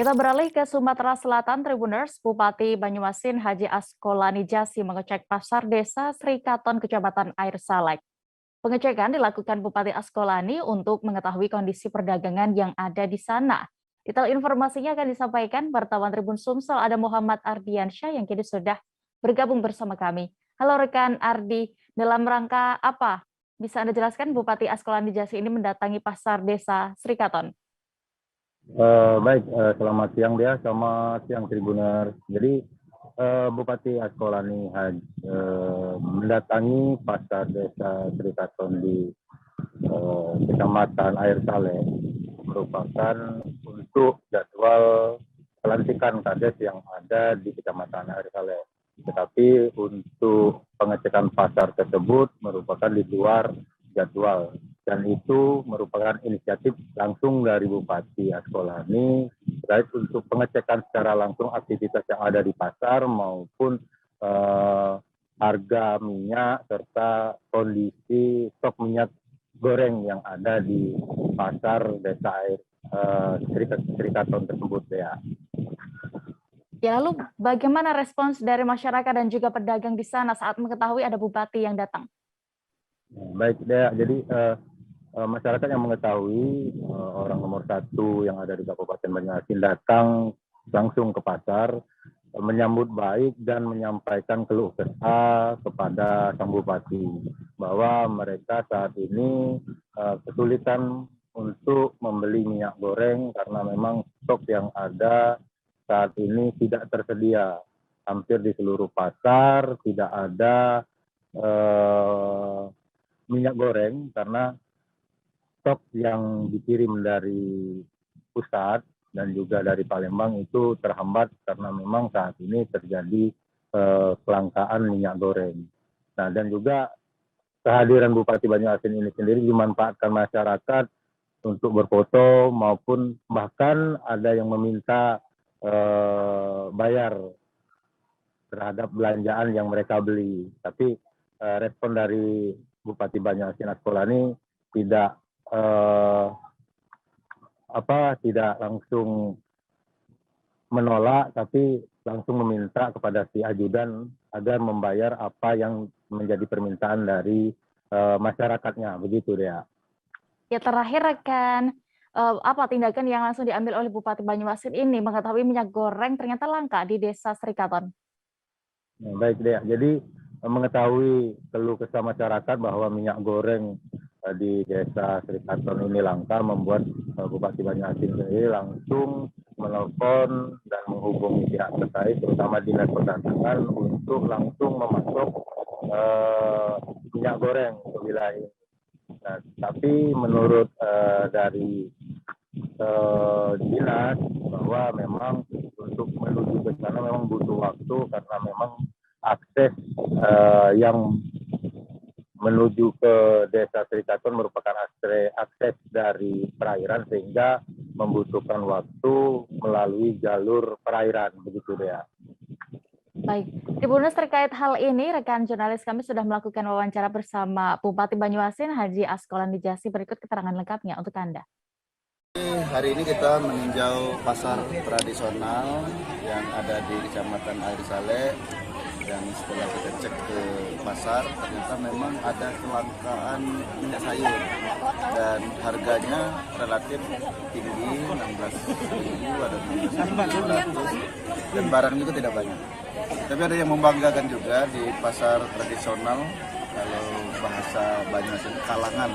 Kita beralih ke Sumatera Selatan, Tribuners. Bupati Banyuasin Haji Askolani Jasi mengecek pasar desa Sri Katon, Kecamatan Air Saleh. Pengecekan dilakukan Bupati Askolani untuk mengetahui kondisi perdagangan yang ada di sana. Detail informasinya akan disampaikan wartawan Tribun Sumsel, ada Muhammad Ardiansyah yang kini sudah bergabung bersama kami. Halo rekan Ardi, dalam rangka apa? Bisa Anda jelaskan Bupati Askolani Jasi ini mendatangi pasar desa Sri Katon? Selamat siang dia, selamat siang Tribuners. Jadi Bupati Askolani mendatangi pasar desa Sri Katon di Kecamatan Air Saleh merupakan untuk jadwal pelantikan kades yang ada di Kecamatan Air Saleh. Tetapi untuk pengecekan pasar tersebut merupakan di luar jadwal. Dan itu merupakan inisiatif langsung dari Bupati Askolani terkait untuk pengecekan secara langsung aktivitas yang ada di pasar maupun harga minyak serta kondisi stok minyak goreng yang ada di pasar desa Sri Katon tersebut ya. Ya, lalu bagaimana respons dari masyarakat dan juga pedagang di sana saat mengetahui ada bupati yang datang? Baik, Dea. Jadi masyarakat yang mengetahui orang nomor satu yang ada di Kabupaten Banyuasin datang langsung ke pasar, menyambut baik dan menyampaikan keluh kesah kepada sang bupati bahwa mereka saat ini kesulitan untuk membeli minyak goreng karena memang stok yang ada saat ini tidak tersedia. Hampir di seluruh pasar tidak ada minyak goreng karena stok yang dikirim dari pusat dan juga dari Palembang itu terhambat karena memang saat ini terjadi kelangkaan minyak goreng. Nah, dan juga kehadiran Bupati Banyuasin ini sendiri dimanfaatkan masyarakat untuk berfoto maupun bahkan ada yang meminta bayar terhadap belanjaan yang mereka beli. Tapi respon dari Bupati Banyuasin Askolani tidak langsung menolak, tapi langsung meminta kepada si ajudan agar membayar apa yang menjadi permintaan dari masyarakatnya, begitu dia. Ya, terakhir rekan, apa tindakan yang langsung diambil oleh Bupati Banyuasin ini mengetahui minyak goreng ternyata langka di desa Sri Katon? Baik dea, jadi mengetahui keluh kesah masyarakat bahwa minyak goreng di desa Sri Katon ini langka membuat Bupati Banyuasin sendiri langsung menelpon dan menghubungi pihak terkait terutama Dinas Perdagangan untuk langsung memasok minyak goreng ke wilayah ini. Nah, tapi menurut dari dinas bahwa memang untuk menuju ke sana memang butuh waktu karena memang akses yang menuju ke desa Sri Katon merupakan akses dari perairan sehingga membutuhkan waktu melalui jalur perairan, begitu ya. Baik, Tribuners, terkait hal ini rekan jurnalis kami sudah melakukan wawancara bersama Bupati Banyuasin Haji Askolani Jasi. Berikut keterangan lengkapnya untuk Anda. Hari ini kita meninjau pasar tradisional yang ada di Kecamatan Air Saleh. Dan setelah kita cek ke pasar, ternyata memang ada kelangkaan minyak sayur dan harganya relatif tinggi, 16.000 ada 16.700 dan barang juga tidak banyak. Tapi ada yang membanggakan juga di pasar tradisional, kalau bahasa Banyuasin kalangan.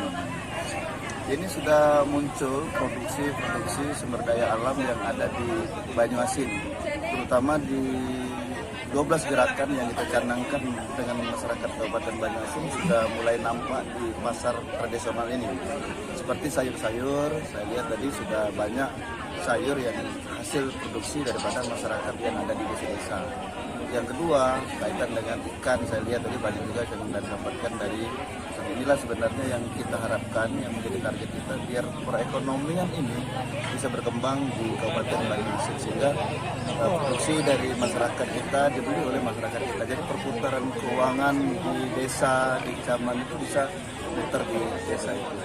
Ini sudah muncul produksi sumber daya alam yang ada di Banyuasin, terutama di 12 gerakan yang kita canangkan dengan masyarakat Kabupaten Banyuasin sudah mulai nampak di pasar tradisional ini. Seperti sayur-sayur, saya lihat tadi sudah banyak sayur yang hasil produksi daripada masyarakat yang ada di desa-desa. Yang kedua, kaitan dengan ikan, saya lihat tadi banyak juga yang mendapatkan dari inilah sebenarnya yang kita harapkan, yang menjadi target kita, biar perekonomian ini bisa berkembang di Kabupaten Banyuasin sehingga produksi dari masyarakat kita dibeli oleh masyarakat kita. Jadi perputaran keuangan di desa, di kecamatan itu bisa muter di desa itu.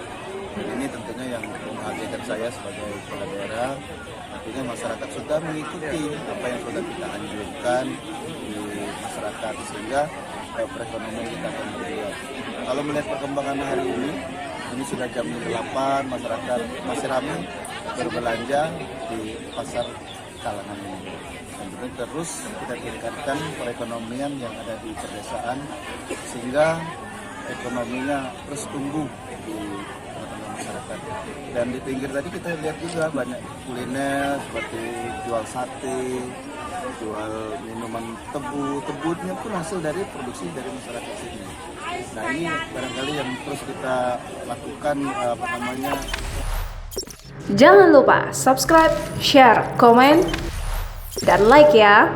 Dan ini tentunya yang membahagiakan saya sebagai kepala daerah. Tentunya masyarakat sudah mengikuti apa yang sudah kita anjurkan di masyarakat, sehingga perekonomian kita akan bergerak. Kalau melihat perkembangan hari ini sudah jam 8, masyarakat masih ramai berbelanja di pasar kalangan ini. Dan terus kita tingkatkan perekonomian yang ada di pedesaan sehingga ekonominya terus tumbuh di tengah-tengah masyarakat. Dan di pinggir tadi kita lihat juga banyak kuliner seperti jual sate, jual minuman tebunya pun hasil dari produksi dari masyarakat sini. Nah, ini barangkali yang terus kita lakukan Jangan lupa subscribe, share, komen, dan like ya.